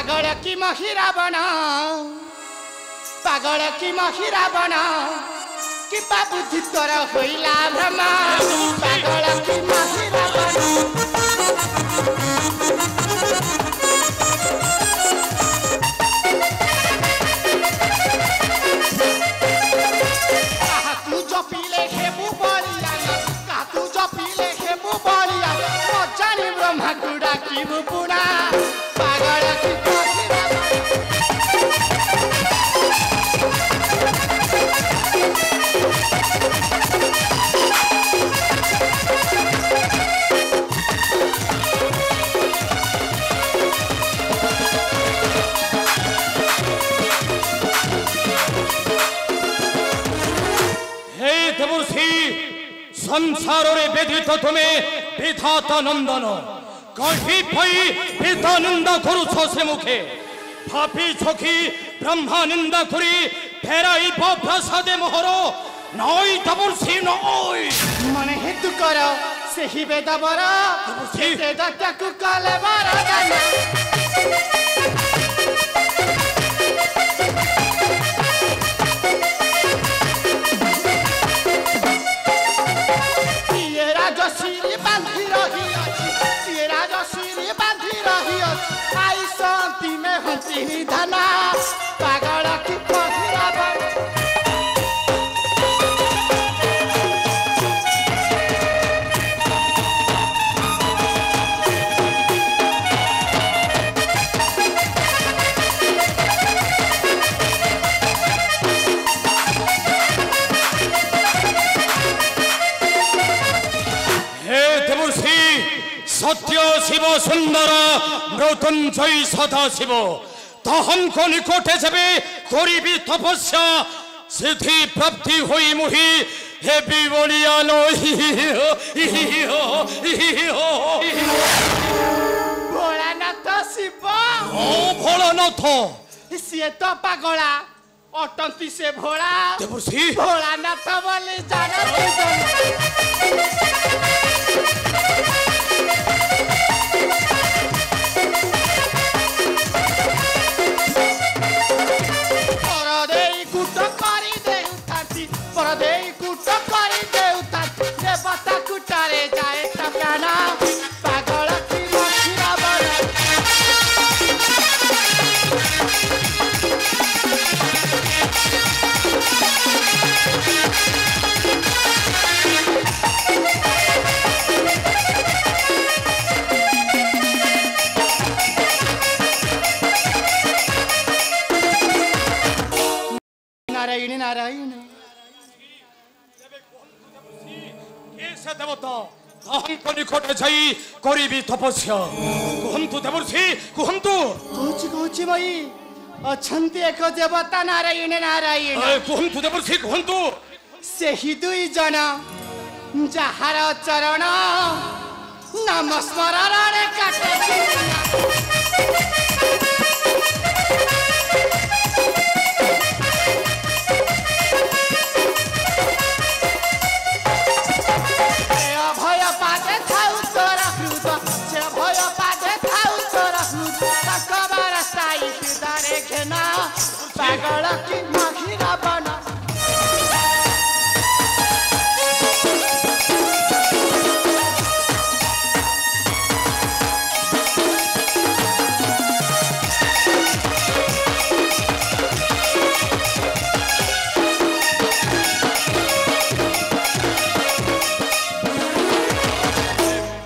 पागल की महिरा बना पागल की महिरा बना कि बुद्धि तोर होइला भ्रमा पागल की महिरा बना तू जो पीले हेबू बलिया का तू जो पीले हेबू बलिया ओ जानी ब्रह्मा गुड़ा की बुपुना पागल की महिरा संसार व्यतीत तुम्हें विधाता नंदन कहीं पिता निंदा करू से मुखे पापी छकी ब्रह्मा निंदा करी फेराई प्रसादे मोहर नई तबुर्सी नई मन हेतु कर से ही वेद बर कले सिरी बांधी रही अच्छी सिरी बांधी रही आई शांति में हंसी निधना पागल की महिरा सत्य शिव सुंदर मृत्युंजय सदा शिव तहम को निकटे जबे कोरी भी तपस्या सिद्धि प्राप्ति हुई मुहि हेबी बोलिया लो भोलानाथ शिव ओ भोलानाथ सी तो पागला अटंती से भोला देवर्षि भोलानाथ बोली जाना नारायण नारायण कैसे देवता हम को निकटे जाई करीबी तपस्या कुहंतु देवर्षि कुहंतु कोची भाई अछंती एक देवता नारायण नारायण कुहंतु देवर्षि कुहंतु से ही दुई जन जहार चरण नाम स्मरण काटे पागल की महिरा बना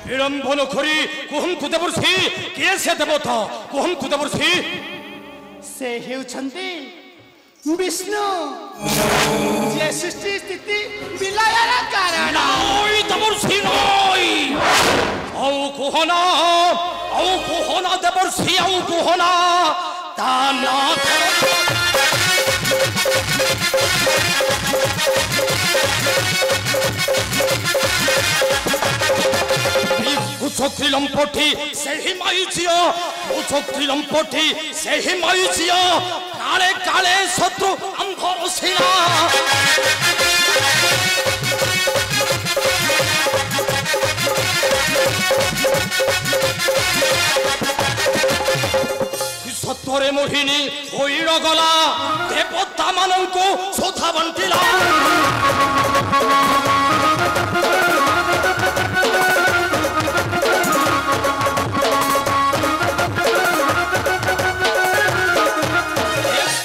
विडंबन करी कुहंतु देवर्षि किए से देवता कुहंतु देवर्षि से हेउछंती विष्णु जे सृष्टि स्थिति विलयर कारण नई देवर्षि नई औ कुहना देवर्षि औ कुहना ताना उछक्ति लंपटी से ही माइजिया उछक्ति लंपटी से ही माइजिया काले काले शत्रु अंधर सिना ଶୋକରେ ମୋହିନୀ ହୋଇଡ଼ ଗଲା ଦେବତା ମାନଙ୍କୁ ସୁଧା ବଣ୍ଟିଲା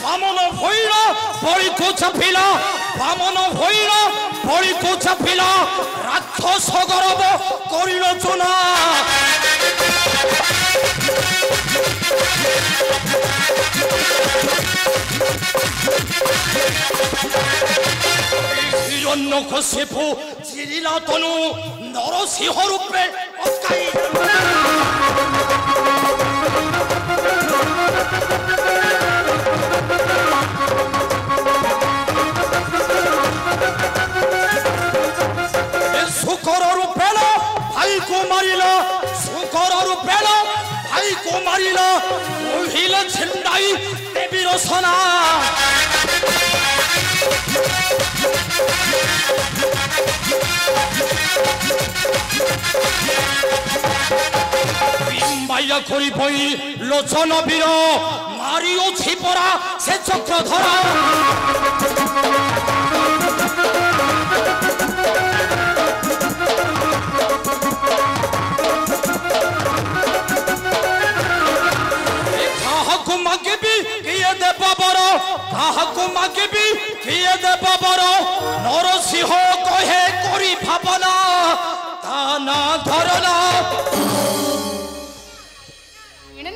ବାମନ ହୋଇଡ଼ ବଳିକୁ ଚାପିଲା ବାମନ ହୋଇଡ଼ ବଳିକୁ ଚାପିଲା ରାକ୍ଷସ ଗରବ କରିଲ ଚୁନା হিরণ্যকশিপু চিরিলা তনু নরসিংহ রূপে অটকাই শুকর রূপে ভাইকে মারিল শুকর রূপে ভাইকে মারিল মহিলা ছিন্দাই দেবীর সোনা বিম্বাইয়া করি বই লোচন বীর মারিওছি পরা সে চক্রধরা কাহাকু মাগিবি কিয়ে দেব বড় কাহাকু মাগিবি কিয়ে দেব বড় নরসিংহ কহে করি ভাবনা তা না ধরনা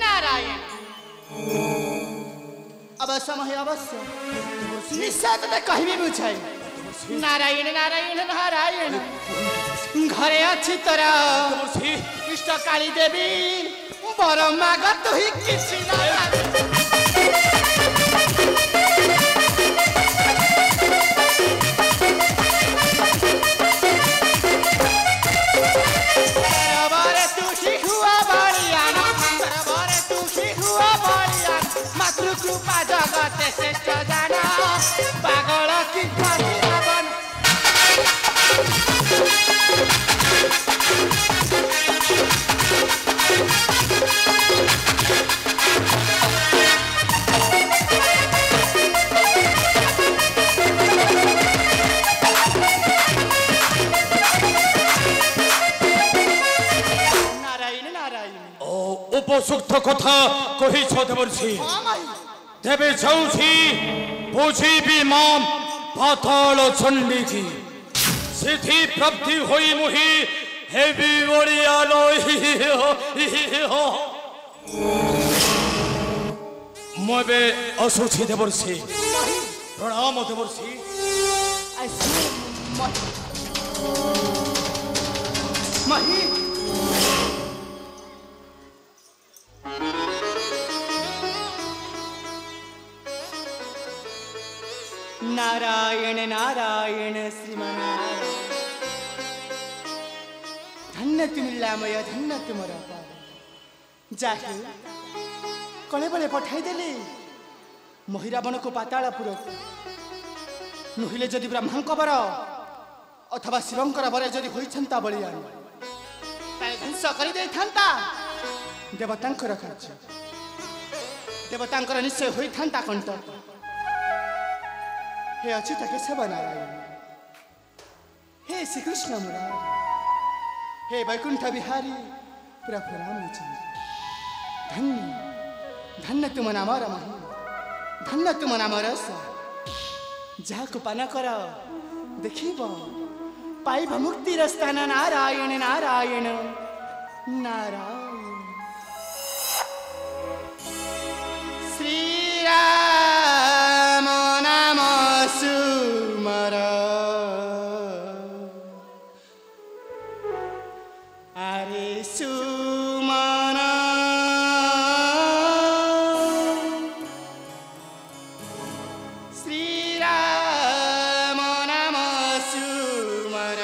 नारायण अवश्य मही अवश्य निश्चय तो कहीं भी बुझाई नारायण नारायण नारायण घरे अच्छी तरह इष्ट काली देवी बर माग तु ही किसी कृपा जगते श्रेष्ठ जाना पागल की बन नारायण नारायण ओ उपसुक्त कथा कही देवर्षि तेबे जाऊँगी बुझीबी माम पाताल चंडी की सिद्धि प्राप्ति होई मुही हेबी बड़िया मोबे असुची देवर्षि प्रणाम देवर्षि मही नारायण नारायण श्रीमनारायण धन्य तुमिल्लामय धन्य तुमर जाके कले बले पठाई देले महिरावण को पातालपुर नुहिले जदि ब्रह्मांक बर अथवा शिवंकर बर जदि होइछंता बलियान ताले ध्वंस करि देई थांता देवतांकर कार्य देवतांकर निश्चय होई थांता कंठ हे अच्युत केशव नारायण हे श्री कृष्ण मुरारी हे वैकुंठ बिहारी प्रभु रामचंद्र धन्य धन्य तुम नाम रमही धन्य तुम नाम रस जहाँ पान कर देखिब पाइब मुक्ति स्थान नारायण नारायण नारायण श्री राम नाम सुमर अरे सुमन श्री राम नाम सुमर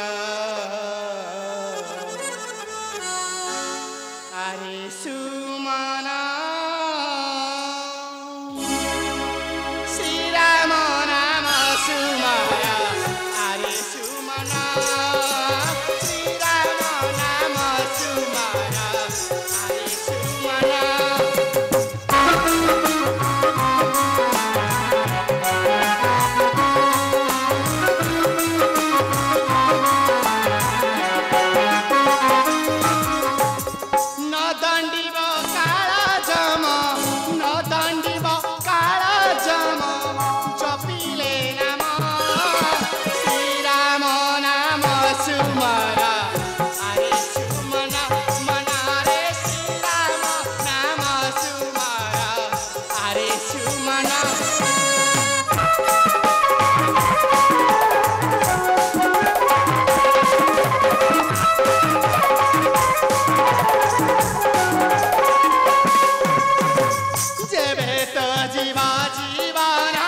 तो जीवा जीवाना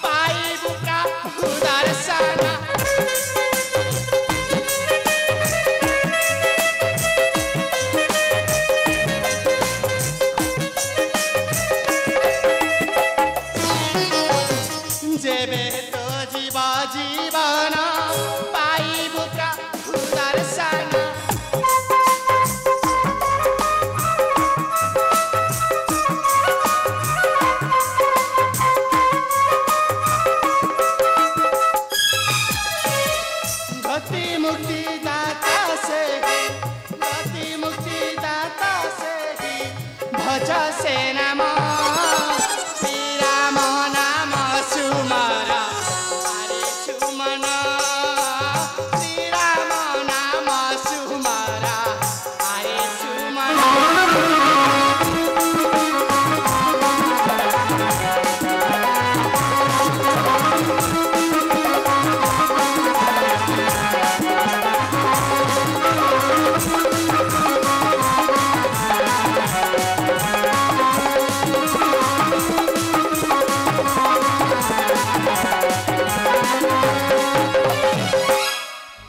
पाइबु प्रभु दर्शना जेबे तो जीवा जीवाना पाइबु प्रभु दर्शना गति मुक्ति दाता से भज से नम श्री राम नाम सुमरा हरे सुमन श्री राम नाम सुमरा हरे सुमन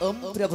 ओम प्रभु